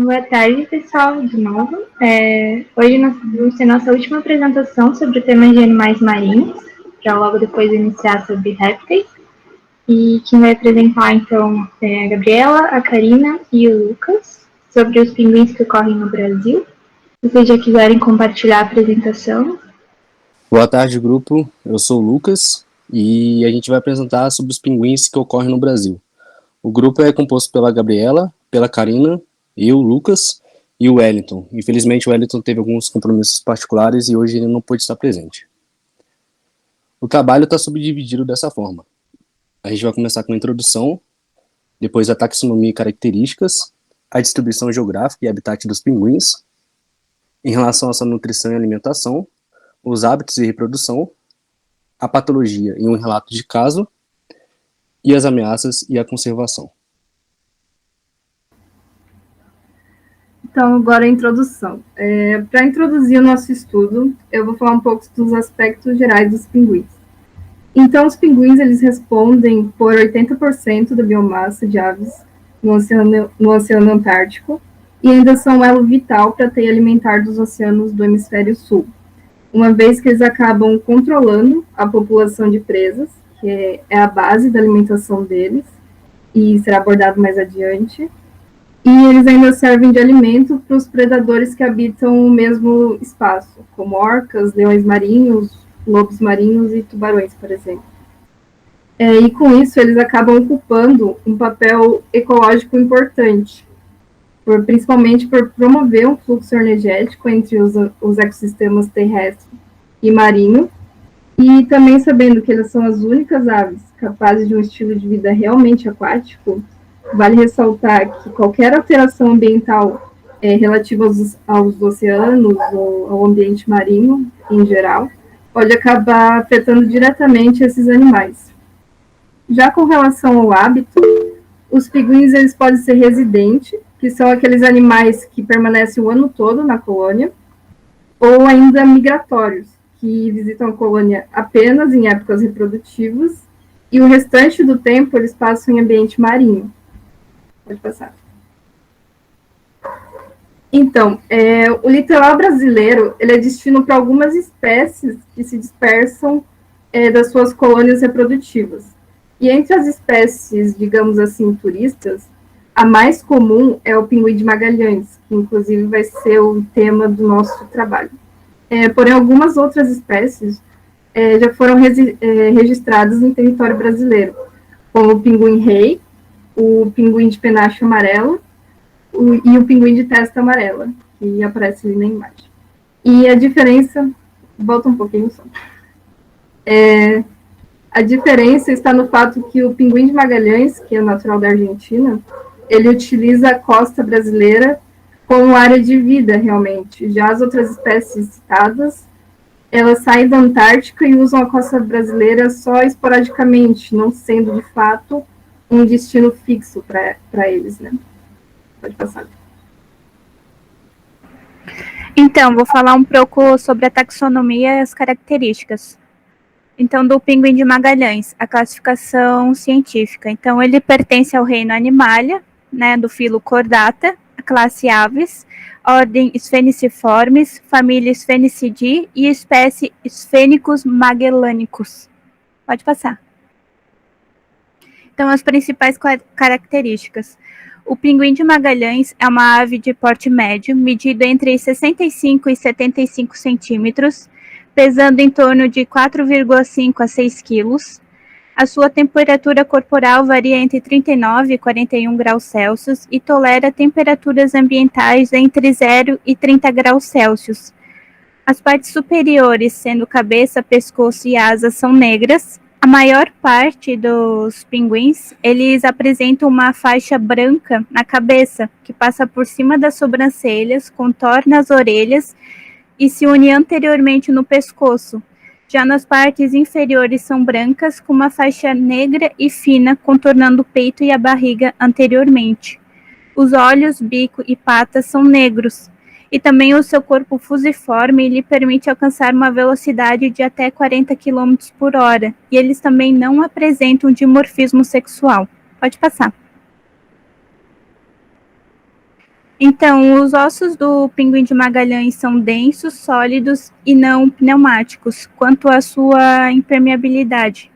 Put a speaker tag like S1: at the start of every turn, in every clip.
S1: Boa tarde, pessoal, de novo. Hoje nós vamos ter nossa última apresentação sobre o tema de animais marinhos, para logo depois iniciar sobre répteis. E quem vai apresentar, então, é a Gabriela, a Karina e o Lucas, sobre os pinguins que ocorrem no Brasil. Se vocês já quiserem compartilhar a apresentação.
S2: Boa tarde, grupo. Eu sou o Lucas e a gente vai apresentar sobre os pinguins que ocorrem no Brasil. O grupo é composto pela Gabriela, pela Karina, eu, Lucas e o Wellington. Infelizmente, o Wellington teve alguns compromissos particulares e hoje ele não pôde estar presente. O trabalho está subdividido dessa forma. A gente vai começar com a introdução, depois a taxonomia e características, a distribuição geográfica e habitat dos pinguins, em relação à sua nutrição e alimentação, os hábitos e reprodução, a patologia em um relato de caso e as ameaças e a conservação.
S3: Então, agora a introdução. Para introduzir o nosso estudo, eu vou falar um pouco dos aspectos gerais dos pinguins. Então, os pinguins, eles respondem por 80% da biomassa de aves no Oceano Antártico e ainda são um elo vital para a teia alimentar dos oceanos do hemisfério sul, uma vez que eles acabam controlando a população de presas, que é a base da alimentação deles, e será abordado mais adiante. E eles ainda servem de alimento para os predadores que habitam o mesmo espaço, como orcas, leões marinhos, lobos marinhos e tubarões, por exemplo. E com isso, eles acabam ocupando um papel ecológico importante, principalmente por promover um fluxo energético entre os ecossistemas terrestre e marinho, e também sabendo que elas são as únicas aves capazes de um estilo de vida realmente aquático. Vale ressaltar que qualquer alteração ambiental relativa aos oceanos ou ao ambiente marinho, em geral, pode acabar afetando diretamente esses animais. Já com relação ao hábito, os pinguins eles podem ser residentes, que são aqueles animais que permanecem o ano todo na colônia, ou ainda migratórios, que visitam a colônia apenas em épocas reprodutivas, e o restante do tempo eles passam em ambiente marinho. Pode passar. Então, o litoral brasileiro ele é destino para algumas espécies que se dispersam das suas colônias reprodutivas. E entre as espécies, digamos assim, turistas, a mais comum é o pinguim de Magalhães, que inclusive vai ser o tema do nosso trabalho. Porém, algumas outras espécies já foram registradas no território brasileiro, como o pinguim-rei, o pinguim de penacho amarelo e o pinguim de testa amarela, que aparece ali na imagem. E a diferença... Volta um pouquinho só. A diferença está no fato que o pinguim de Magalhães, que é natural da Argentina, ele utiliza a costa brasileira como área de vida, realmente. Já as outras espécies citadas, elas saem da Antártica e usam a costa brasileira só esporadicamente, não sendo, de fato, um destino fixo para eles, né? Pode passar.
S4: Então, vou falar um pouco sobre a taxonomia e as características. Então, do pinguim de Magalhães, a classificação científica. Então, ele pertence ao reino Animalia, né, do filo Chordata, a classe Aves, ordem Spheniciformes, família Sphenicidae e espécie Sphenicus magellanicus. Pode passar. Então, as principais características. O pinguim de Magalhães é uma ave de porte médio, medido entre 65 e 75 centímetros, pesando em torno de 4,5 a 6 quilos. A sua temperatura corporal varia entre 39 e 41 graus Celsius e tolera temperaturas ambientais entre 0 e 30 graus Celsius. As partes superiores, sendo cabeça, pescoço e asas, são negras. A maior parte dos pinguins, eles apresentam uma faixa branca na cabeça, que passa por cima das sobrancelhas, contorna as orelhas e se une anteriormente no pescoço. Já nas partes inferiores são brancas, com uma faixa negra e fina, contornando o peito e a barriga anteriormente. Os olhos, bico e patas são negros. E também o seu corpo fusiforme lhe permite alcançar uma velocidade de até 40 km por hora. E eles também não apresentam dimorfismo sexual. Pode passar. Então, os ossos do pinguim de Magalhães são densos, sólidos e não pneumáticos, quanto à sua impermeabilidade.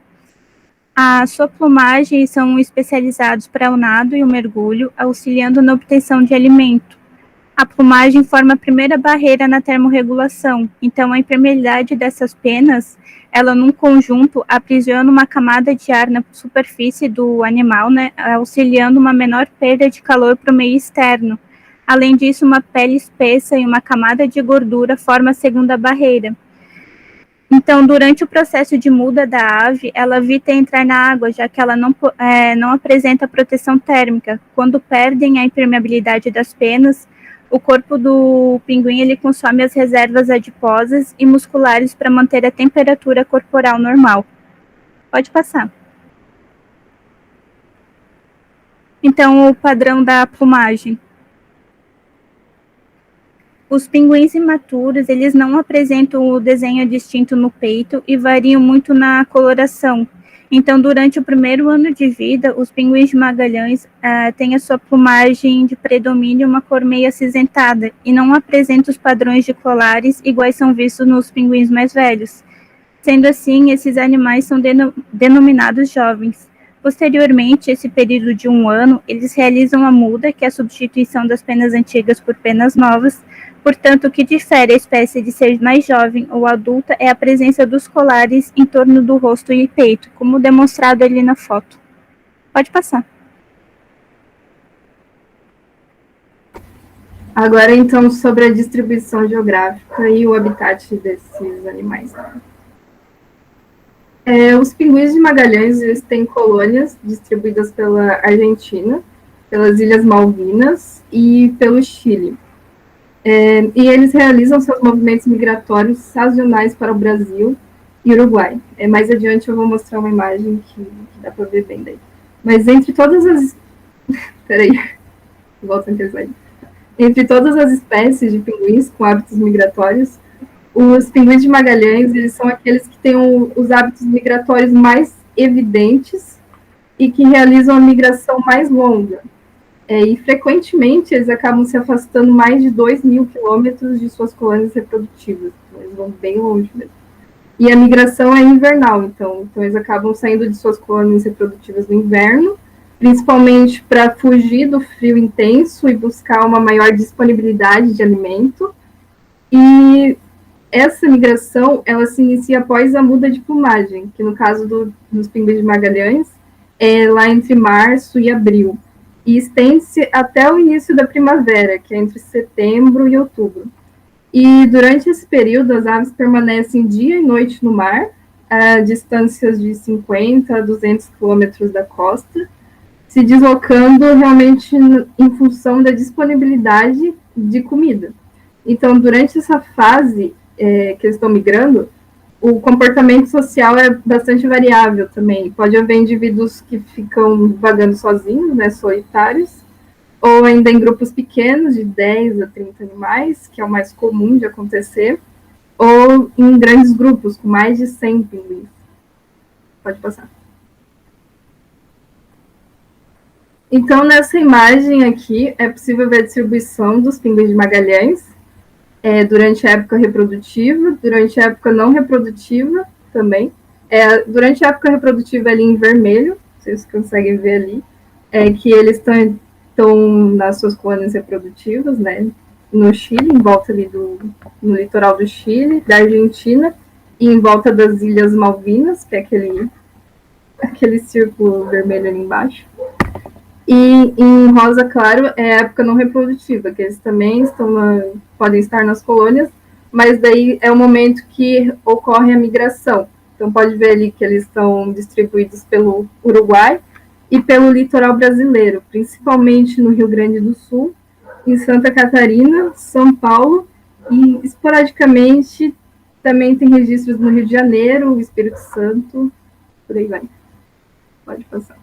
S4: A sua plumagem são especializados para o nado e o mergulho, auxiliando na obtenção de alimento. A plumagem forma a primeira barreira na termorregulação, então a impermeabilidade dessas penas, ela num conjunto aprisiona uma camada de ar na superfície do animal, né, auxiliando uma menor perda de calor para o meio externo. Além disso, uma pele espessa e uma camada de gordura forma a segunda barreira. Então, durante o processo de muda da ave, ela evita entrar na água, já que ela não apresenta proteção térmica. Quando perdem a impermeabilidade das penas, o corpo do pinguim ele consome as reservas adiposas e musculares para manter a temperatura corporal normal. Pode passar. Então, o padrão da plumagem. Os pinguins imaturos, eles não apresentam o desenho distinto no peito e variam muito na coloração. Então, durante o primeiro ano de vida, os pinguins de Magalhães têm a sua plumagem de predomínio uma cor meio acinzentada e não apresentam os padrões de colares iguais são vistos nos pinguins mais velhos. Sendo assim, esses animais são denominados jovens. Posteriormente, esse período de 1 ano, eles realizam a muda, que é a substituição das penas antigas por penas novas. Portanto, o que difere a espécie de ser mais jovem ou adulta é a presença dos colares em torno do rosto e peito, como demonstrado ali na foto. Pode passar.
S3: Agora, então, sobre a distribuição geográfica e o habitat desses animais. Os pinguins de Magalhães, eles têm colônias distribuídas pela Argentina, pelas Ilhas Malvinas e pelo Chile. E eles realizam seus movimentos migratórios sazonais para o Brasil e Uruguai. Mais adiante eu vou mostrar uma imagem que dá para ver bem daí. Mas entre todas as... Peraí, volta aquele slide. Entre todas as espécies de pinguins com hábitos migratórios, os pinguins de Magalhães, eles são aqueles que têm os hábitos migratórios mais evidentes e que realizam a migração mais longa. E frequentemente eles acabam se afastando mais de 2.000 quilômetros de suas colônias reprodutivas. Então, eles vão bem longe mesmo. E a migração é invernal, então eles acabam saindo de suas colônias reprodutivas no inverno, principalmente para fugir do frio intenso e buscar uma maior disponibilidade de alimento. E essa migração, ela se inicia após a muda de plumagem, que no caso dos pinguins de Magalhães, é lá entre março e abril. E estende-se até o início da primavera, que é entre setembro e outubro. E durante esse período, as aves permanecem dia e noite no mar, a distâncias de 50 a 200 quilômetros da costa, se deslocando realmente em função da disponibilidade de comida. Então, durante essa fase que eles estão migrando, o comportamento social é bastante variável também. Pode haver indivíduos que ficam vagando sozinhos, né, solitários, ou ainda em grupos pequenos, de 10 a 30 animais, que é o mais comum de acontecer, ou em grandes grupos, com mais de 100 pinguins. Pode passar. Então, nessa imagem aqui, é possível ver a distribuição dos pinguins de Magalhães, durante a época reprodutiva, durante a época não reprodutiva também. Durante a época reprodutiva ali em vermelho, vocês conseguem ver ali, que eles estão nas suas colônias reprodutivas, né, no Chile, em volta ali no litoral do Chile, da Argentina, e em volta das Ilhas Malvinas, que é aquele círculo vermelho ali embaixo. E em rosa claro é a época não reprodutiva, que eles também podem estar nas colônias, mas daí é o momento que ocorre a migração. Então pode ver ali que eles estão distribuídos pelo Uruguai e pelo litoral brasileiro, principalmente no Rio Grande do Sul, em Santa Catarina, São Paulo, e esporadicamente também tem registros no Rio de Janeiro, Espírito Santo, por aí vai. Pode passar.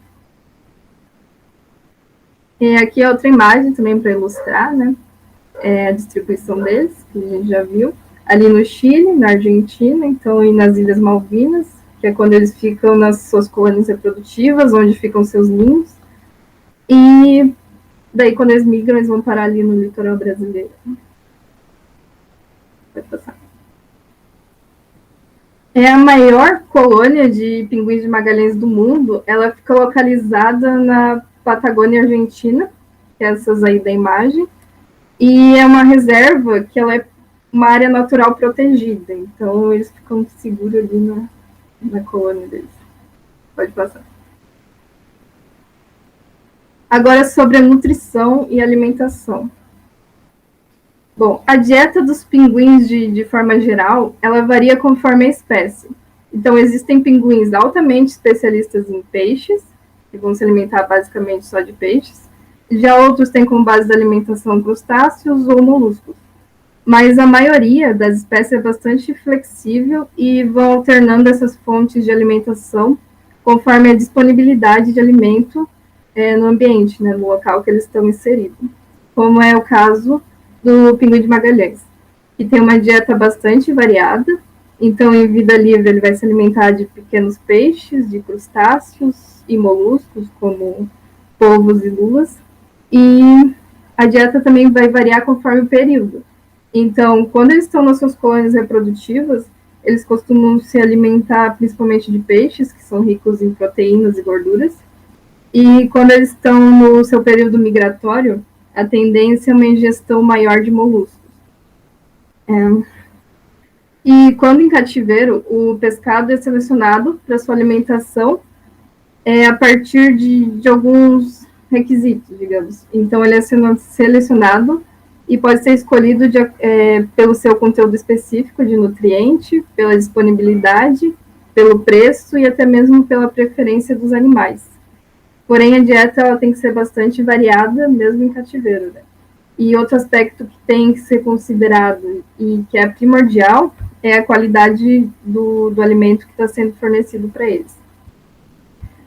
S3: E aqui é outra imagem também para ilustrar, né, a distribuição deles, que a gente já viu. Ali no Chile, na Argentina, então, e nas Ilhas Malvinas, que é quando eles ficam nas suas colônias reprodutivas, onde ficam seus ninhos. E Daí, quando eles migram, eles vão parar ali no litoral brasileiro. Pode passar. É a maior colônia de pinguins de Magalhães do mundo. Ela fica localizada na Patagônia Argentina, que é essas aí da imagem, e é uma reserva que ela é uma área natural protegida. Então, eles ficam seguros ali na colônia deles. Pode passar. Agora, sobre a nutrição e alimentação. Bom, a dieta dos pinguins, de forma geral, ela varia conforme a espécie. Então, existem pinguins altamente especialistas em peixes, que vão se alimentar basicamente só de peixes. Já outros têm como base da alimentação crustáceos ou moluscos. Mas a maioria das espécies é bastante flexível e vão alternando essas fontes de alimentação conforme a disponibilidade de alimento no ambiente, né, no local que eles estão inseridos. Como é o caso do pinguim de Magalhães, que tem uma dieta bastante variada. Então, em vida livre, ele vai se alimentar de pequenos peixes, de crustáceos e moluscos, como polvos e lulas. E a dieta também vai variar conforme o período. Então, quando eles estão nas suas colônias reprodutivas, eles costumam se alimentar principalmente de peixes, que são ricos em proteínas e gorduras. E quando eles estão no seu período migratório, a tendência é uma ingestão maior de moluscos. E quando em cativeiro, o pescado é selecionado para sua alimentação a partir de alguns requisitos, digamos. Então, ele é selecionado e pode ser escolhido pelo seu conteúdo específico de nutriente, pela disponibilidade, pelo preço e até mesmo pela preferência dos animais. Porém, a dieta ela tem que ser bastante variada, mesmo em cativeiro, né? E outro aspecto que tem que ser considerado e que é primordial é a qualidade do alimento que está sendo fornecido para eles.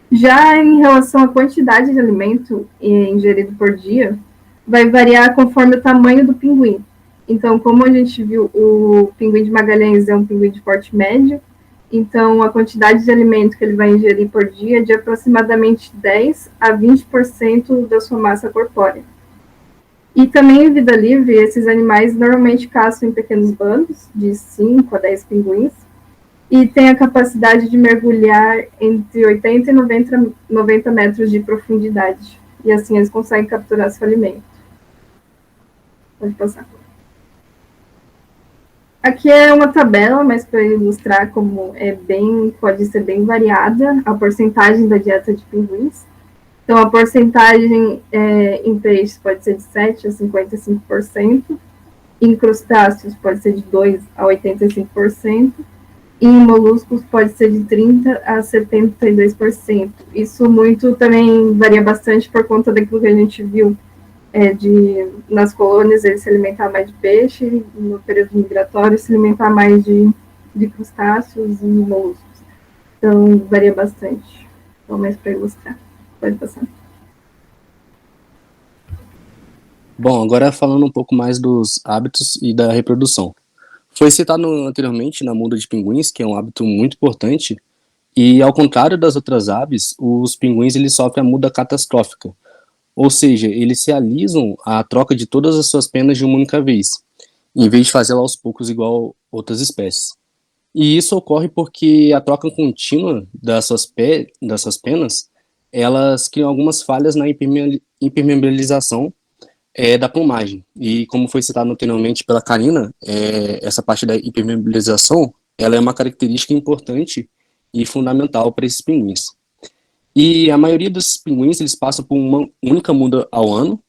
S3: Já em relação à quantidade de alimento ingerido por dia, vai variar conforme o tamanho do pinguim. Então, como a gente viu, o pinguim de Magalhães é um pinguim de porte médio, então a quantidade de alimento que ele vai ingerir por dia é de aproximadamente 10 a 20% da sua massa corpórea. E também em vida livre, esses animais normalmente caçam em pequenos bandos, de 5 a 10 pinguins, e têm a capacidade de mergulhar entre 80 e 90 metros de profundidade. E assim eles conseguem capturar seu alimento. Pode passar. Aqui é uma tabela, mas para ilustrar como pode ser bem variada a porcentagem da dieta de pinguins. Então, a porcentagem em peixes pode ser de 7 a 55%, em crustáceos pode ser de 2 a 85%, e em moluscos pode ser de 30 a 72%. Isso muito também varia bastante por conta daquilo que a gente viu nas colônias, eles se alimentar mais de peixe, no período migratório se alimentar mais de crustáceos e moluscos. Então, varia bastante. Então, mais para ilustrar. Pode passar.
S2: Bom, agora falando um pouco mais dos hábitos e da reprodução. Foi citado anteriormente na muda de pinguins, que é um hábito muito importante, e ao contrário das outras aves, os pinguins eles sofrem a muda catastrófica, ou seja, eles se alisam à troca de todas as suas penas de uma única vez, em vez de fazê-la aos poucos igual outras espécies. E isso ocorre porque a troca contínua das suas penas, elas criam algumas falhas na impermeabilização da plumagem. E como foi citado anteriormente pela Karina, essa parte da impermeabilização, ela é uma característica importante e fundamental para esses pinguins. E a maioria desses pinguins, eles passam por uma única muda ao ano,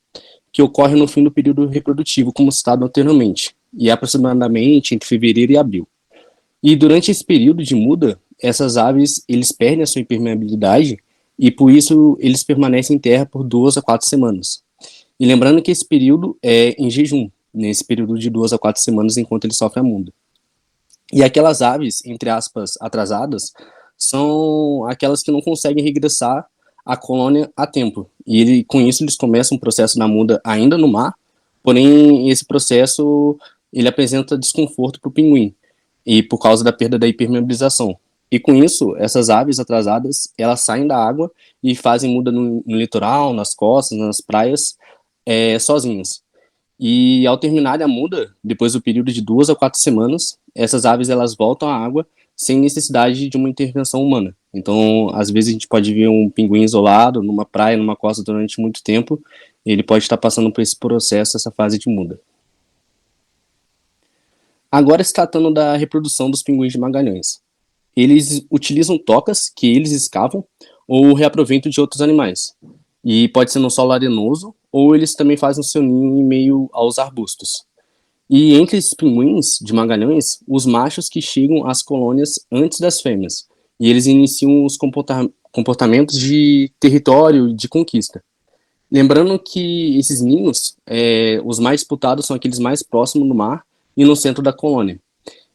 S2: que ocorre no fim do período reprodutivo, como citado anteriormente, e é aproximadamente entre fevereiro e abril. E durante esse período de muda, essas aves, eles perdem a sua impermeabilidade e por isso eles permanecem em terra por 2 a 4 semanas. E lembrando que esse período é em jejum, nesse período de 2 a 4 semanas enquanto ele sofre a muda. E aquelas aves, entre aspas, atrasadas, são aquelas que não conseguem regressar à colônia a tempo. E com isso eles começam um processo na muda ainda no mar, porém esse processo ele apresenta desconforto para o pinguim, e por causa da perda da impermeabilização. E com isso, essas aves atrasadas, elas saem da água e fazem muda no litoral, nas costas, nas praias, sozinhas. E ao terminar a muda, depois do período de 2 a 4 semanas, essas aves elas voltam à água sem necessidade de uma intervenção humana. Então, às vezes a gente pode ver um pinguim isolado numa praia, numa costa durante muito tempo, e ele pode estar passando por esse processo, essa fase de muda. Agora, se tratando da reprodução dos pinguins de Magalhães. Eles utilizam tocas que eles escavam ou reaproveitam de outros animais. E pode ser no solo arenoso, ou eles também fazem o seu ninho em meio aos arbustos. E entre esses pinguins de Magalhães, os machos que chegam às colônias antes das fêmeas, e eles iniciam os comportamentos de território e de conquista. Lembrando que esses ninhos, os mais disputados são aqueles mais próximos do mar e no centro da colônia.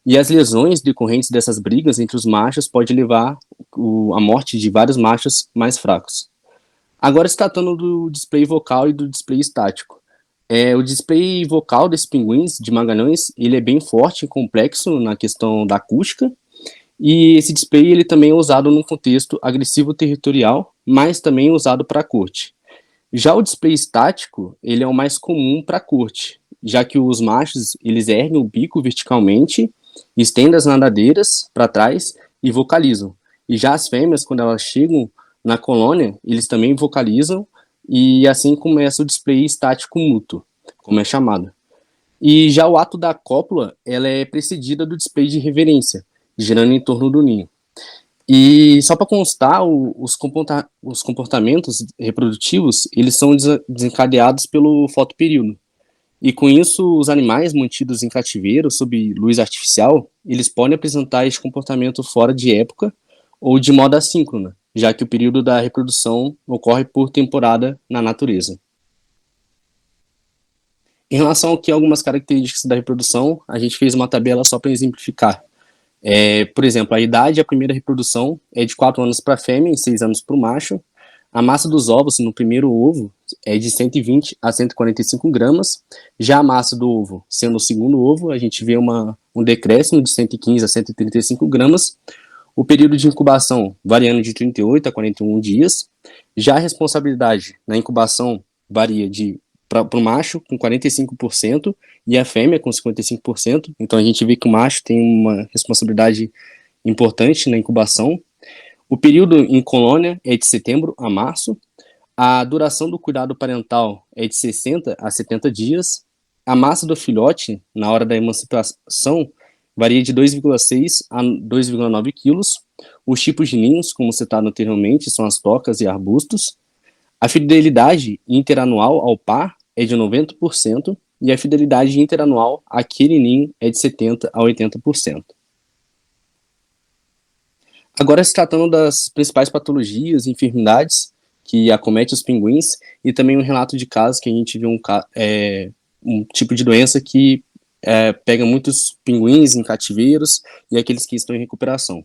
S2: E as lesões decorrentes dessas brigas entre os machos pode levar à morte de vários machos mais fracos. Agora, se tratando do display vocal e do display estático. O display vocal desses pinguins de Magalhães, ele é bem forte e complexo na questão da acústica, e esse display ele também é usado num contexto agressivo territorial, mas também usado para a corte. Já o display estático, ele é o mais comum para a corte, já que os machos, eles erguem o bico verticalmente, estendem as nadadeiras para trás e vocalizam. E já as fêmeas, quando elas chegam na colônia, eles também vocalizam, e assim começa o display estático mútuo, como é chamado. E já o ato da cópula, ela é precedida do display de reverência, girando em torno do ninho. E só para constar, os comportamentos reprodutivos, eles são desencadeados pelo fotoperíodo. E com isso, os animais mantidos em cativeiro, sob luz artificial, eles podem apresentar esse comportamento fora de época ou de modo assíncrona, já que o período da reprodução ocorre por temporada na natureza. Em relação aqui a algumas características da reprodução, a gente fez uma tabela só para exemplificar. Por exemplo, a idade da primeira reprodução é de 4 anos para a fêmea e 6 anos para o macho. A massa dos ovos no primeiro ovo é de 120 a 145 gramas. Já a massa do ovo, sendo o segundo ovo, a gente vê um decréscimo de 115 a 135 gramas. O período de incubação variando de 38 a 41 dias. Já a responsabilidade na incubação varia para o macho com 45% e a fêmea com 55%. Então a gente vê que o macho tem uma responsabilidade importante na incubação. O período em colônia é de setembro a março. A duração do cuidado parental é de 60 a 70 dias. A massa do filhote, na hora da emancipação, varia de 2,6 a 2,9 quilos. Os tipos de ninhos, como citado anteriormente, são as tocas e arbustos. A fidelidade interanual ao par é de 90% e a fidelidade interanual àquele ninho é de 70% a 80%. Agora, se tratando das principais patologias e enfermidades que acometem os pinguins e também um relato de casos que a gente viu um tipo de doença que pega muitos pinguins em cativeiros e aqueles que estão em recuperação.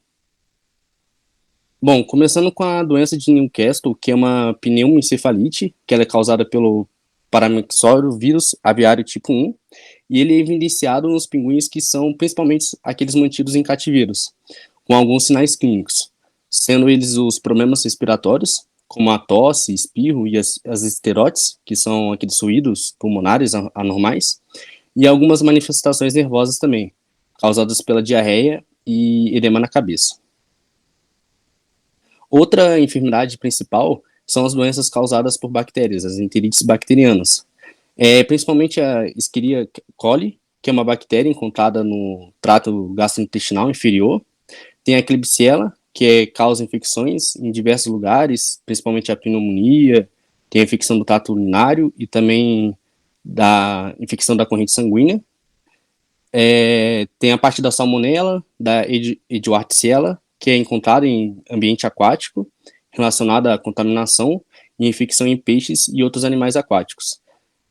S2: Bom, começando com a doença de Newcastle, que é uma pneumoencefalite, que ela é causada pelo paramyxório vírus aviário tipo 1, e ele é evidenciado nos pinguins que são principalmente aqueles mantidos em cativeiros, com alguns sinais clínicos, sendo eles os problemas respiratórios, como a tosse, espirro e as esterotes, que são aqueles ruídos pulmonares anormais, e algumas manifestações nervosas também, causadas pela diarreia e edema na cabeça. Outra enfermidade principal são as doenças causadas por bactérias, as enterites bacterianas. Principalmente a Escherichia coli, que é uma bactéria encontrada no trato gastrointestinal inferior. Tem a Klebsiella, que causa infecções em diversos lugares, principalmente a pneumonia, tem a infecção do trato urinário e também da infecção da corrente sanguínea. Tem a parte da salmonella, da Edwardsella, que é encontrada em ambiente aquático, relacionada à contaminação e infecção em peixes e outros animais aquáticos.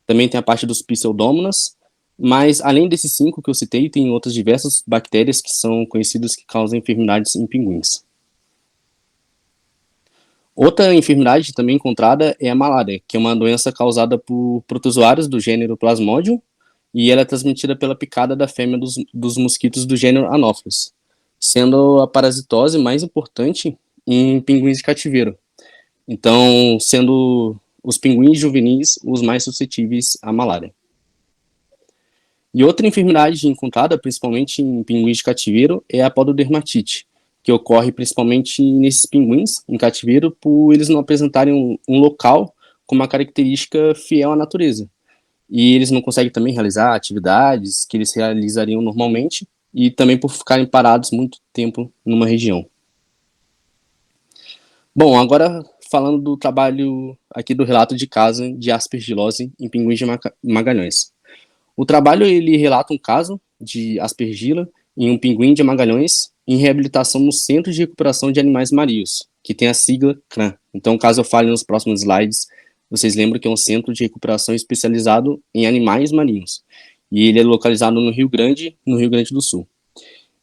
S2: Também tem a parte dos Pseudomonas, mas além desses 5 que eu citei, tem outras diversas bactérias que são conhecidas que causam enfermidades em pinguins. Outra enfermidade também encontrada é a malária, que é uma doença causada por protozoários do gênero Plasmodium, e ela é transmitida pela picada da fêmea dos mosquitos do gênero Anopheles, sendo a parasitose mais importante em pinguins de cativeiro. Então, sendo os pinguins juvenis os mais suscetíveis à malária. E outra enfermidade encontrada, principalmente em pinguins de cativeiro, é a pododermatite, que ocorre principalmente nesses pinguins em cativeiro por eles não apresentarem um local com uma característica fiel à natureza. E eles não conseguem também realizar atividades que eles realizariam normalmente, e também por ficarem parados muito tempo numa região. Bom, agora falando do trabalho aqui do relato de caso de aspergilose em pinguins de Magalhães. O trabalho ele relata um caso de aspergila em um pinguim de Magalhães em reabilitação no Centro de Recuperação de Animais Marinhos, que tem a sigla CRAM. Então, caso eu fale nos próximos slides, vocês lembram que é um centro de recuperação especializado em animais marinhos. E ele é localizado no Rio Grande do Sul.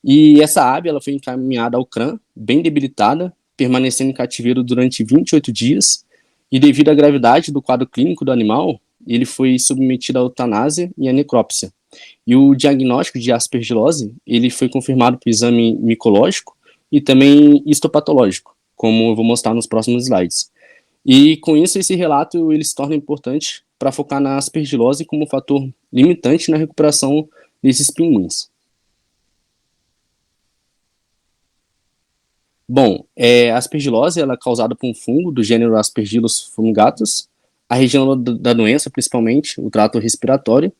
S2: E essa ave ela foi encaminhada ao CRAM, bem debilitada, permanecendo em cativeiro durante 28 dias, e devido à gravidade do quadro clínico do animal, ele foi submetido à eutanásia e à necrópsia. E o diagnóstico de aspergilose, ele foi confirmado por exame micológico e também histopatológico, como eu vou mostrar nos próximos slides. E com isso, esse relato ele se torna importante para focar na aspergilose como fator limitante na recuperação desses pinguins. Bom, a aspergilose ela é causada por um fungo do gênero Aspergillus fumigatus. A região da doença, principalmente, o trato respiratório,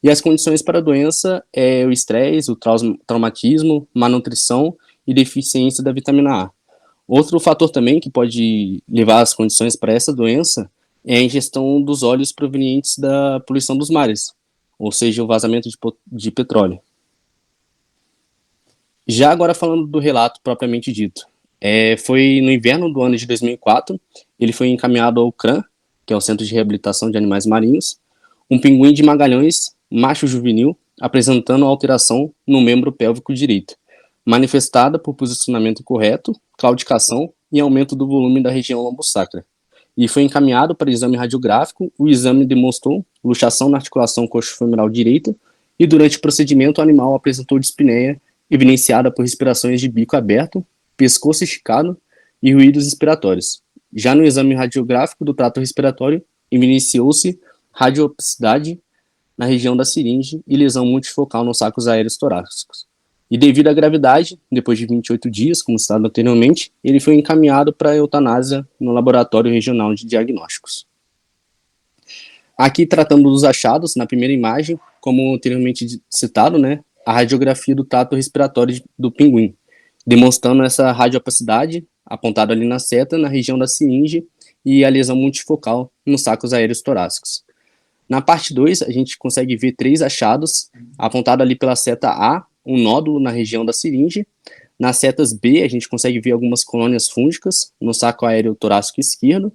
S2: e as condições para a doença é o estresse, o traumatismo, má nutrição e deficiência da vitamina A. Outro fator também que pode levar às condições para essa doença é a ingestão dos óleos provenientes da poluição dos mares, ou seja, o vazamento de petróleo. Já agora falando do relato propriamente dito, foi no inverno do ano de 2004, ele foi encaminhado ao CRAM, que é o Centro de Reabilitação de Animais Marinhos, um pinguim de Magalhães, macho juvenil, apresentando alteração no membro pélvico direito, manifestada por posicionamento incorreto, claudicação e aumento do volume da região lombosacra. E foi encaminhado para exame radiográfico, o exame demonstrou luxação na articulação coxofemoral direita, e durante o procedimento o animal apresentou dispneia, evidenciada por respirações de bico aberto, pescoço esticado e ruídos respiratórios. Já no exame radiográfico do trato respiratório, evidenciou-se radiopacidade na região da siringe e lesão multifocal nos sacos aéreos torácicos. E devido à gravidade, depois de 28 dias, como citado anteriormente, ele foi encaminhado para a eutanásia no Laboratório Regional de Diagnósticos. Aqui, tratando dos achados, na primeira imagem, como anteriormente citado, a radiografia do trato respiratório do pinguim, demonstrando essa radiopacidade apontada ali na seta, na região da siringe, e a lesão multifocal nos sacos aéreos torácicos. Na parte 2, a gente consegue ver 3 achados, apontado ali pela seta A, um nódulo na região da siringe. Nas setas B, a gente consegue ver algumas colônias fúngicas no saco aéreo torácico esquerdo.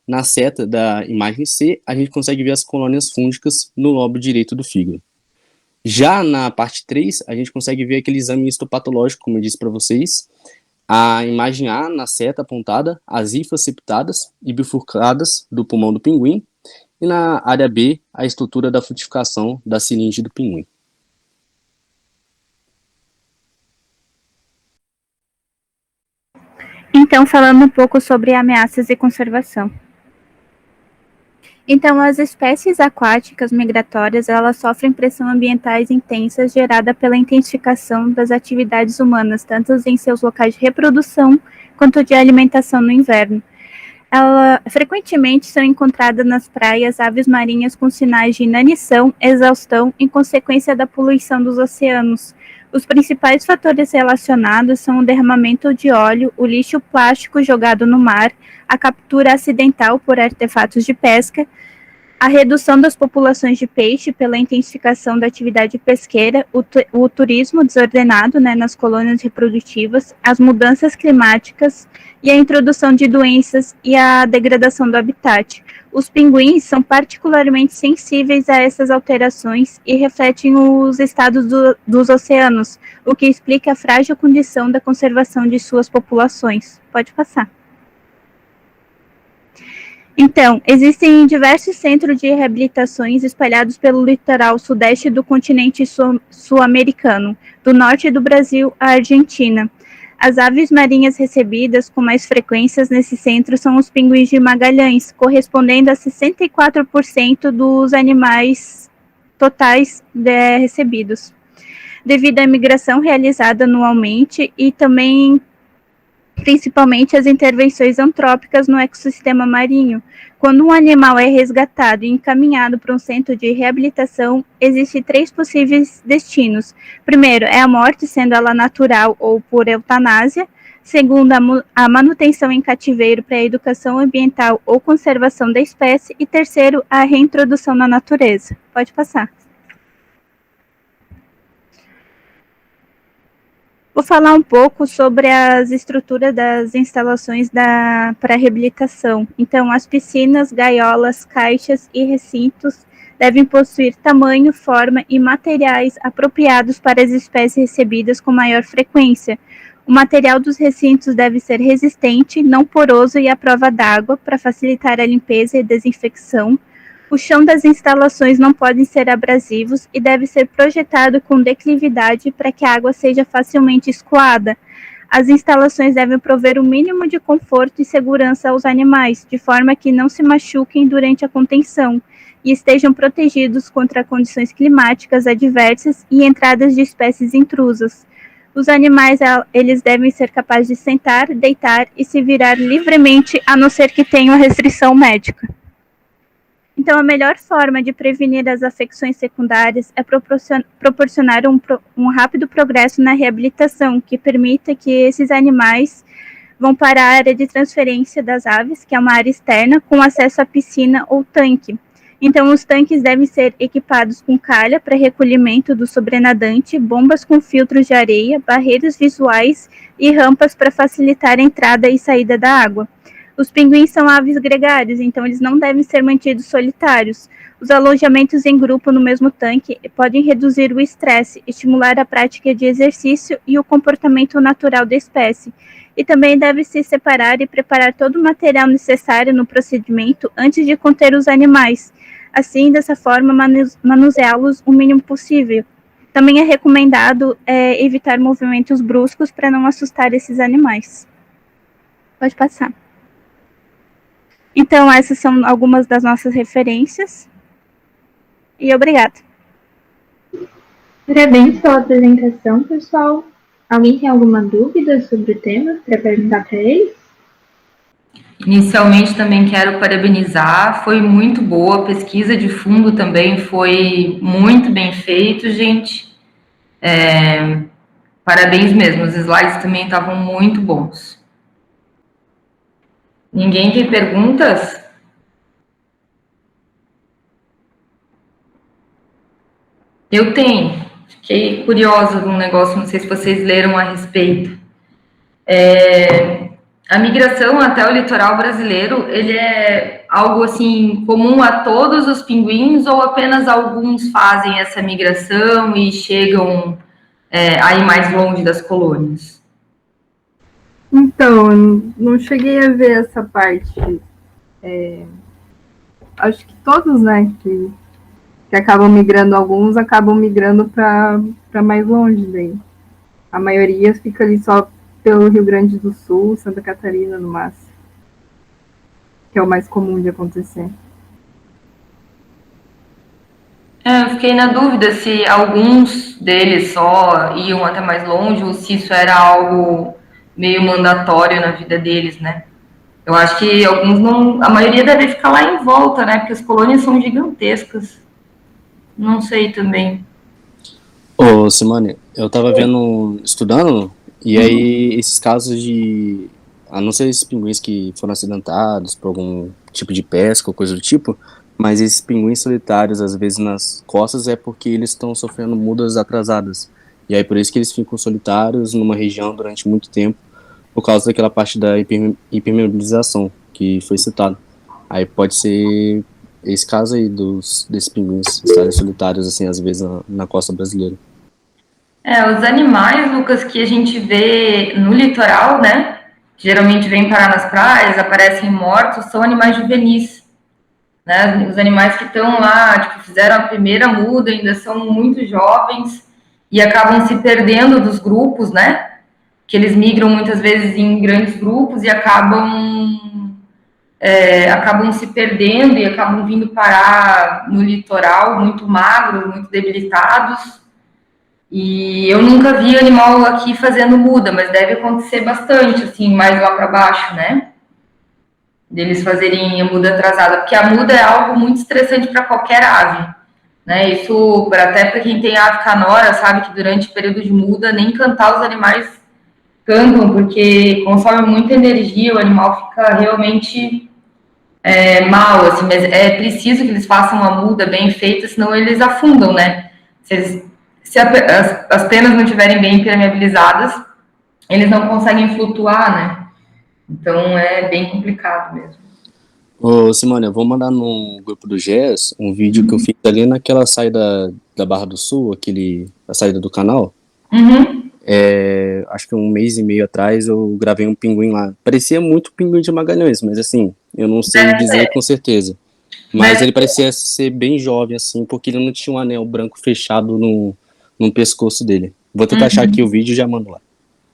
S2: Na seta da imagem C, a gente consegue ver as colônias fúngicas no lobo direito do fígado. Já na parte 3, a gente consegue ver aquele exame histopatológico, como eu disse para vocês. A imagem A, na seta apontada, as hifas septadas e bifurcadas do pulmão do pinguim. E na área B, a estrutura da frutificação da siringe do pinguim.
S4: Então, falando um pouco sobre ameaças e conservação. Então, as espécies aquáticas migratórias, elas sofrem pressão ambientais intensas gerada pela intensificação das atividades humanas, tanto em seus locais de reprodução quanto de alimentação no inverno. Frequentemente são encontradas nas praias aves marinhas com sinais de inanição, exaustão em consequência da poluição dos oceanos. Os principais fatores relacionados são o derramamento de óleo, o lixo plástico jogado no mar, a captura acidental por artefatos de pesca, a redução das populações de peixe pela intensificação da atividade pesqueira, o turismo desordenado nas colônias reprodutivas, as mudanças climáticas e a introdução de doenças e a degradação do habitat. Os pinguins são particularmente sensíveis a essas alterações e refletem os estados dos oceanos, o que explica a frágil condição da conservação de suas populações. Pode passar. Então, existem diversos centros de reabilitações espalhados pelo litoral sudeste do continente sul-americano, do norte do Brasil à Argentina. As aves marinhas recebidas com mais frequências nesse centro são os pinguins de Magalhães, correspondendo a 64% dos animais totais recebidos, devido à migração realizada anualmente e também, principalmente, as intervenções antrópicas no ecossistema marinho. Quando um animal é resgatado e encaminhado para um centro de reabilitação, existem 3 possíveis destinos. Primeiro, é a morte, sendo ela natural ou por eutanásia. Segundo, a manutenção em cativeiro para a educação ambiental ou conservação da espécie. E terceiro, a reintrodução na natureza. Pode passar. Vou falar um pouco sobre as estruturas das instalações para reabilitação. Então, as piscinas, gaiolas, caixas e recintos devem possuir tamanho, forma e materiais apropriados para as espécies recebidas com maior frequência. O material dos recintos deve ser resistente, não poroso e à prova d'água, para facilitar a limpeza e desinfecção. O chão das instalações não pode ser abrasivos e deve ser projetado com declividade para que a água seja facilmente escoada. As instalações devem prover o mínimo de conforto e segurança aos animais, de forma que não se machuquem durante a contenção e estejam protegidos contra condições climáticas adversas e entradas de espécies intrusas. Os animais, eles devem ser capazes de sentar, deitar e se virar livremente, a não ser que tenham restrição médica. Então, a melhor forma de prevenir as afecções secundárias é proporcionar um rápido progresso na reabilitação, que permita que esses animais vão para a área de transferência das aves, que é uma área externa, com acesso à piscina ou tanque. Então, os tanques devem ser equipados com calha para recolhimento do sobrenadante, bombas com filtros de areia, barreiras visuais e rampas para facilitar a entrada e saída da água. Os pinguins são aves gregárias, então eles não devem ser mantidos solitários. Os alojamentos em grupo no mesmo tanque podem reduzir o estresse, estimular a prática de exercício e o comportamento natural da espécie. E também deve-se separar e preparar todo o material necessário no procedimento antes de conter os animais. Assim, dessa forma, manuseá-los o mínimo possível. Também é recomendado evitar movimentos bruscos para não assustar esses animais. Pode passar. Então, essas são algumas das nossas referências. E obrigada.
S1: Parabéns pela apresentação, pessoal. Alguém tem alguma dúvida sobre o tema para perguntar para eles?
S5: Inicialmente, também quero parabenizar. Foi muito boa. A pesquisa de fundo também foi muito bem feito, gente. Parabéns mesmo. Os slides também estavam muito bons. Ninguém tem perguntas? Eu tenho. Fiquei curiosa de um negócio, não sei se vocês leram a respeito. A migração até o litoral brasileiro, ele é algo assim comum a todos os pinguins ou apenas alguns fazem essa migração e chegam a ir mais longe das colônias?
S3: Então, não cheguei a ver essa parte. Acho que todos, né, que acabam migrando, alguns acabam migrando para mais longe daí. A maioria fica ali só pelo Rio Grande do Sul, Santa Catarina, no máximo, que é o mais comum de acontecer.
S5: Eu fiquei na dúvida se alguns deles só iam até mais longe ou se isso era algo meio mandatório na vida deles, né? Eu acho que alguns não... A maioria deve ficar lá em volta, né? Porque as colônias são gigantescas. Não sei também.
S2: Ô, Simone, eu tava estudando, e aí esses casos de... A não ser esses pinguins que foram acidentados por algum tipo de pesca ou coisa do tipo, mas esses pinguins solitários, às vezes nas costas, é porque eles estão sofrendo mudas atrasadas. E aí por isso que eles ficam solitários numa região durante muito tempo, por causa daquela parte da impermeabilização que foi citada. Aí pode ser esse caso aí desses pinguins estarem solitários, assim, às vezes na costa brasileira.
S5: Os animais, Lucas, que a gente vê no litoral, né, que geralmente vêm parar nas praias, aparecem mortos, são animais juvenis, né? Os animais que estão lá, tipo, fizeram a primeira muda, ainda são muito jovens e acabam se perdendo dos grupos, né? que eles migram muitas vezes em grandes grupos e acabam se perdendo e acabam vindo parar no litoral muito magros, muito debilitados. E eu nunca vi animal aqui fazendo muda, mas deve acontecer bastante, assim, mais lá para baixo, né? Deles fazerem a muda atrasada, porque a muda é algo muito estressante para qualquer ave, né? Isso, até para quem tem ave canora, sabe que durante o período de muda, nem cantar os animais cantam, porque consome muita energia, o animal fica realmente mal, assim, mas é preciso que eles façam uma muda bem feita, senão eles afundam, né? Se as penas não estiverem bem impermeabilizadas, eles não conseguem flutuar, né? Então é bem complicado mesmo.
S2: Ô, Simone, eu vou mandar no grupo do GES um vídeo que eu fiz ali naquela saída da Barra do Sul, a saída do canal.
S5: Uhum.
S2: Acho que 1 mês e meio atrás eu gravei um pinguim lá. Parecia muito pinguim de Magalhães, mas assim, eu não sei dizer com certeza. Mas ele parecia ser bem jovem, assim, porque ele não tinha um anel branco fechado no pescoço dele. Vou tentar achar aqui o vídeo e já mando lá.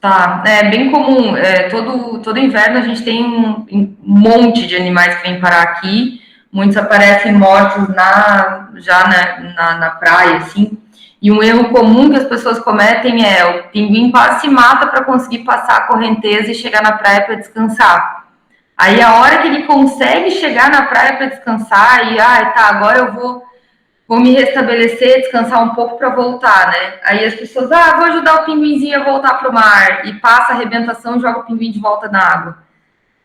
S5: Tá, é bem comum. Todo inverno a gente tem um monte de animais que vêm parar aqui. Muitos aparecem mortos na praia, assim. E um erro comum que as pessoas cometem é o pinguim quase se mata para conseguir passar a correnteza e chegar na praia para descansar. Aí a hora que ele consegue chegar na praia para descansar e agora eu vou me restabelecer, descansar um pouco para voltar, né? Aí as pessoas, vou ajudar o pinguinzinho a voltar para o mar, e passa a arrebentação e joga o pinguim de volta na água,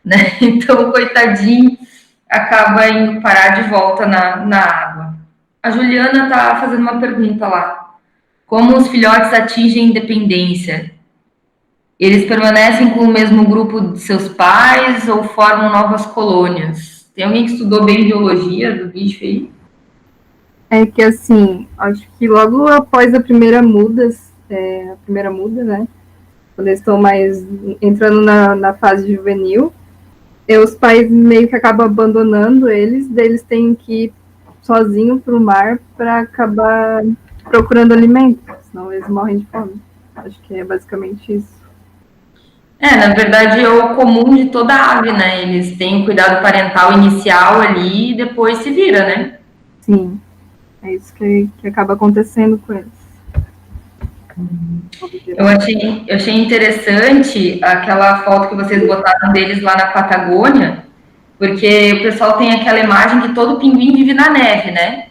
S5: né? Então o coitadinho acaba indo parar de volta na água. A Juliana tá fazendo uma pergunta lá. Como os filhotes atingem independência? Eles permanecem com o mesmo grupo de seus pais ou formam novas colônias? Tem alguém que estudou bem biologia do bicho aí?
S3: É que, assim, acho que logo após a primeira muda, né, quando eles estão mais entrando na fase juvenil, os pais meio que acabam abandonando eles, daí eles têm que ir sozinho para o mar para acabar procurando alimento, senão eles morrem de fome. Acho que é basicamente isso.
S5: Na verdade, é o comum de toda ave, né? Eles têm o cuidado parental inicial ali e depois se vira, né?
S3: Sim, é isso que acaba acontecendo com eles.
S5: Eu achei interessante aquela foto que vocês botaram deles lá na Patagônia, porque o pessoal tem aquela imagem que todo pinguim vive na neve, né?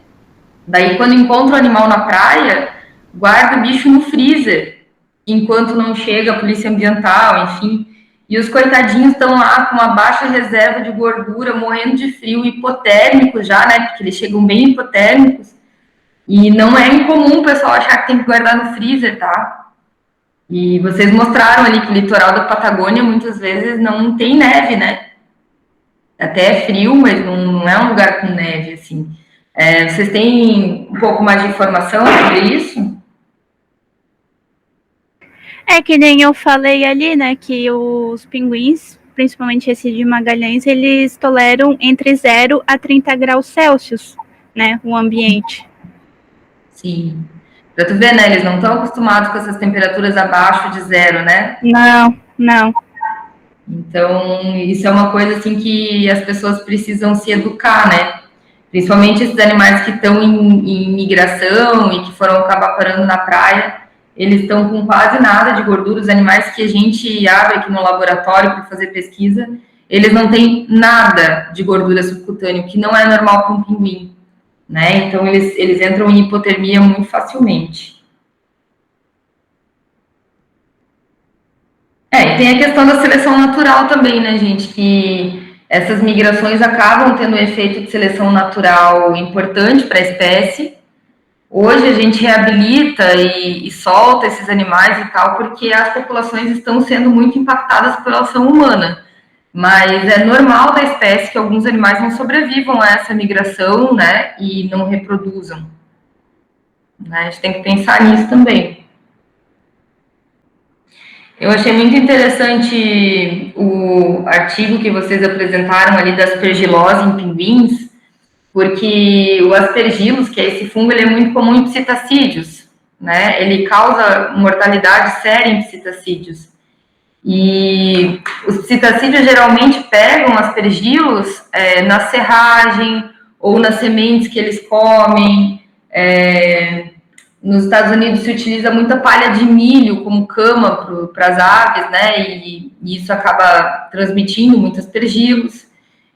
S5: Daí, quando encontra o animal na praia, guarda o bicho no freezer, enquanto não chega a polícia ambiental, enfim. E os coitadinhos estão lá com uma baixa reserva de gordura, morrendo de frio, hipotérmicos já, né? Porque eles chegam bem hipotérmicos. E não é incomum o pessoal achar que tem que guardar no freezer, tá? E vocês mostraram ali que o litoral da Patagônia muitas vezes não tem neve, né? Até é frio, mas não é um lugar com neve, assim. Vocês têm um pouco mais de informação sobre isso?
S4: É que nem eu falei ali, né, que os pinguins, principalmente esse de Magalhães, eles toleram entre 0 a 30 graus Celsius, né, o ambiente.
S5: Sim. Pra tu ver, né, eles não estão acostumados com essas temperaturas abaixo de 0, né?
S4: Não.
S5: Então, isso é uma coisa, assim, que as pessoas precisam se educar, né? Principalmente esses animais que estão em migração e que foram acabar parando na praia, eles estão com quase nada de gordura. Os animais que a gente abre aqui no laboratório para fazer pesquisa, eles não têm nada de gordura subcutânea, o que não é normal para um pinguim, né? Então, eles entram em hipotermia muito facilmente. E tem a questão da seleção natural também, né, gente? Que essas migrações acabam tendo um efeito de seleção natural importante para a espécie. Hoje a gente reabilita e solta esses animais e tal, porque as populações estão sendo muito impactadas pela ação humana. Mas é normal da espécie que alguns animais não sobrevivam a essa migração, né, e não reproduzam. Né? A gente tem que pensar nisso também. Eu achei muito interessante o artigo que vocês apresentaram ali da aspergilose em pinguins, porque o aspergilos, que é esse fungo, ele é muito comum em psitacídeos, né? Ele causa mortalidade séria em psitacídeos. E os citacídeos geralmente pegam aspergilos na serragem ou nas sementes que eles comem. Nos Estados Unidos se utiliza muita palha de milho como cama para as aves, né? E isso acaba transmitindo muitos aspergilos.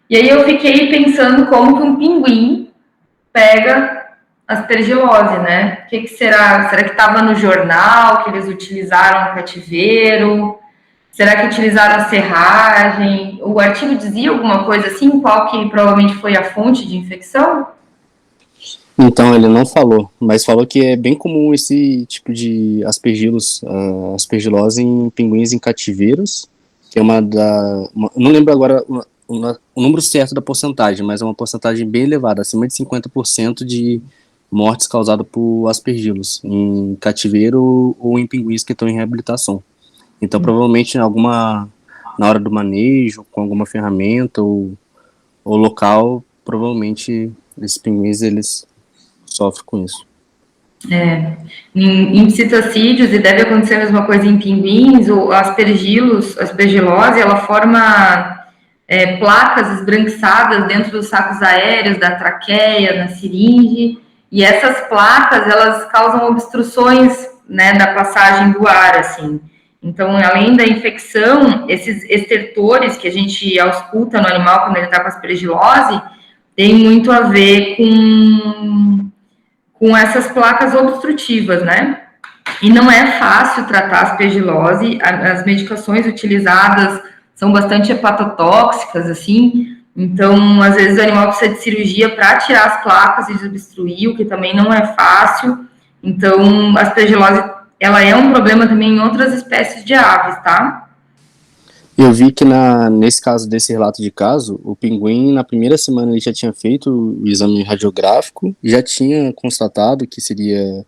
S5: E aí eu fiquei pensando como que um pinguim pega aspergilose, né? O que será? Será que estava no jornal que eles utilizaram no cativeiro? Será que utilizaram a serragem? O artigo dizia alguma coisa assim? Qual que provavelmente foi a fonte de infecção?
S2: Então, ele não falou, mas falou que é bem comum esse tipo de aspergilose em pinguins em cativeiros, que é não lembro agora o número certo da porcentagem, mas é uma porcentagem bem elevada, acima de 50% de mortes causadas por aspergilos em cativeiro ou em pinguins que estão em reabilitação. Então, provavelmente, na hora do manejo, com alguma ferramenta ou local, provavelmente esses pinguins, eles sofrem com isso.
S5: Em citacídeos, e deve acontecer a mesma coisa em pinguins, ou aspergilose, ela forma placas esbranquiçadas dentro dos sacos aéreos, da traqueia, na seringe, e essas placas, elas causam obstruções, né, da passagem do ar, assim. Então, além da infecção, esses estertores que a gente ausculta no animal quando ele está com aspergilose, tem muito a ver com essas placas obstrutivas, né? E não é fácil tratar aspergilose, as medicações utilizadas são bastante hepatotóxicas, assim, então, às vezes o animal precisa de cirurgia para tirar as placas e desobstruir, o que também não é fácil. Então, a aspergilose, ela é um problema também em outras espécies de aves, tá?
S2: Eu vi que nesse caso desse relato de caso, o pinguim na primeira semana ele já tinha feito o exame radiográfico, já tinha constatado que seria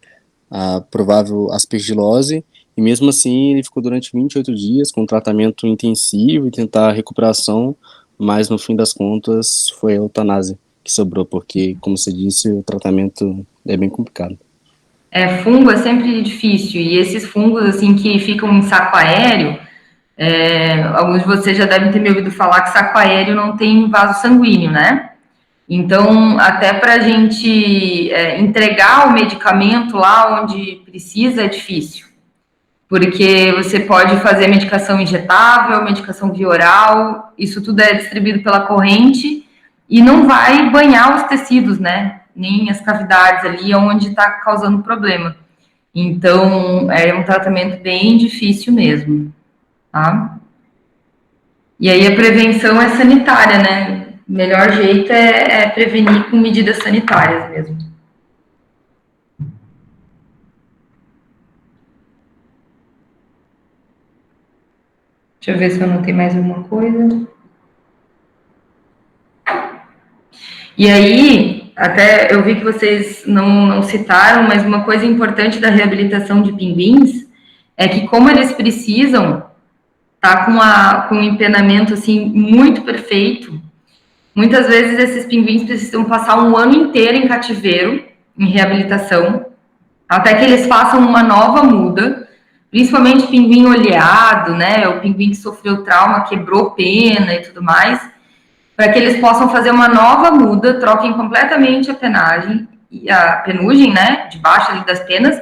S2: a provável aspergilose, e mesmo assim ele ficou durante 28 dias com tratamento intensivo e tentar recuperação, mas no fim das contas foi a eutanásia que sobrou, porque, como você disse, o tratamento é bem complicado.
S5: Fungo é sempre difícil, e esses fungos, assim, que ficam em saco aéreo, alguns de vocês já devem ter me ouvido falar que saco aéreo não tem vaso sanguíneo, né? Então, até para a gente entregar o medicamento lá onde precisa é difícil, porque você pode fazer medicação injetável, medicação via oral, isso tudo é distribuído pela corrente e não vai banhar os tecidos, né? Nem as cavidades ali onde está causando problema. Então, é um tratamento bem difícil mesmo, tá? E aí a prevenção é sanitária, né? O melhor jeito é prevenir com medidas sanitárias mesmo. Deixa eu ver se eu anotei mais alguma coisa. E aí, até eu vi que vocês não citaram, mas uma coisa importante da reabilitação de pinguins é que como eles precisam estar com um empenamento assim muito perfeito, muitas vezes esses pinguins precisam passar um ano inteiro em cativeiro, em reabilitação, até que eles façam uma nova muda, principalmente pinguim oleado, né, o pinguim que sofreu trauma, quebrou pena e tudo mais, para que eles possam fazer uma nova muda, troquem completamente a penugem, né, debaixo ali das penas,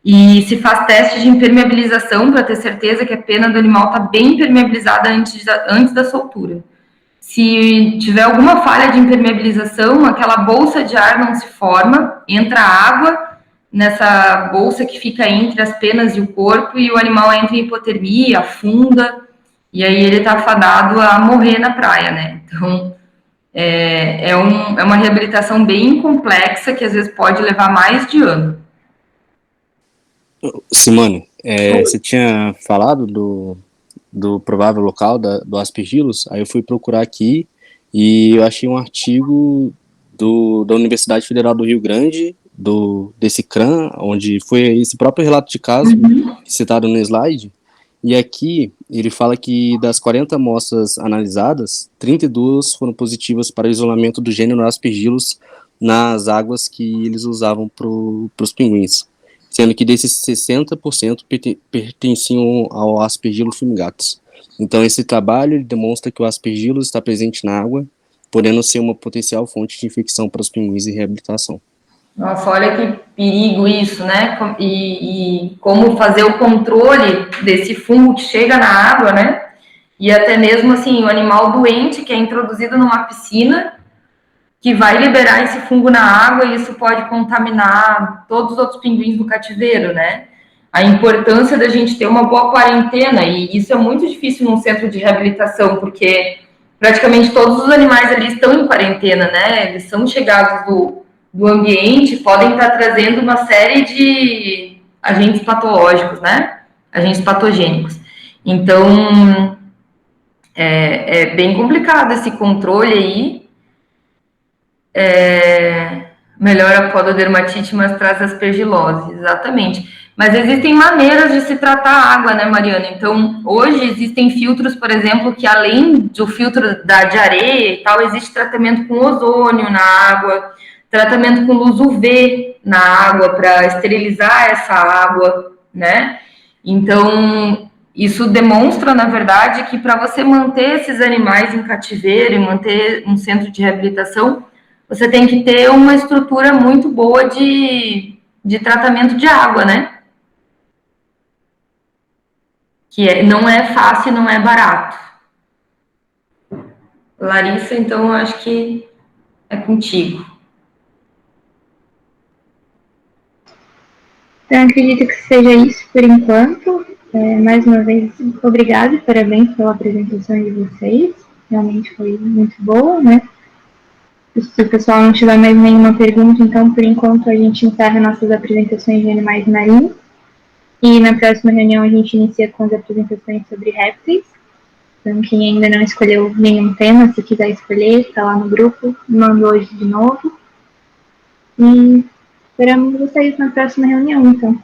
S5: e se faz teste de impermeabilização para ter certeza que a pena do animal está bem impermeabilizada antes da soltura. Se tiver alguma falha de impermeabilização, aquela bolsa de ar não se forma, entra água nessa bolsa que fica entre as penas e o corpo, e o animal entra em hipotermia, afunda, e aí ele está fadado a morrer na praia, né? Então, é uma reabilitação bem complexa, que às vezes pode levar mais de ano.
S2: Simone, você tinha falado do provável local do aspergillus, aí eu fui procurar aqui e eu achei um artigo da Universidade Federal do Rio Grande, desse CRAN, onde foi esse próprio relato de caso citado no slide, e aqui ele fala que das 40 amostras analisadas, 32 foram positivas para isolamento do gênero aspergillus nas águas que eles usavam para os pinguins. sendo que desses 60% pertenciam ao Aspergillus fumigatus. Então, esse trabalho ele demonstra que o Aspergillus está presente na água, podendo ser uma potencial fonte de infecção para os pinguins em reabilitação.
S5: Nossa, olha que perigo isso, né? E como fazer o controle desse fungo que chega na água, né? E até mesmo, assim, o animal doente que é introduzido numa piscina, que vai liberar esse fungo na água e isso pode contaminar todos os outros pinguins do cativeiro, né? A importância da gente ter uma boa quarentena, e isso é muito difícil num centro de reabilitação, porque praticamente todos os animais ali estão em quarentena, né? Eles são chegados do ambiente, podem estar trazendo uma série de agentes patológicos, né? Agentes patogênicos. Então, é bem complicado esse controle aí. Melhora a pododermatite, mas traz aspergilose, exatamente. Mas existem maneiras de se tratar a água, né, Mariana? Então, hoje existem filtros, por exemplo, que além do filtro de areia e tal, existe tratamento com ozônio na água, tratamento com luz UV na água para esterilizar essa água, né? Então, isso demonstra, na verdade, que para você manter esses animais em cativeiro e manter um centro de reabilitação, você tem que ter uma estrutura muito boa de tratamento de água, né? Que não é fácil, não é barato. Larissa, então, eu acho que é contigo.
S1: Então, acredito que seja isso por enquanto. Mais uma vez, obrigada e parabéns pela apresentação de vocês. Realmente foi muito boa, né? Se o pessoal não tiver mais nenhuma pergunta, então, por enquanto, a gente encerra nossas apresentações de animais marinhos. E na próxima reunião a gente inicia com as apresentações sobre répteis. Então, quem ainda não escolheu nenhum tema, se quiser escolher, está lá no grupo, manda hoje de novo. E esperamos vocês na próxima reunião, então.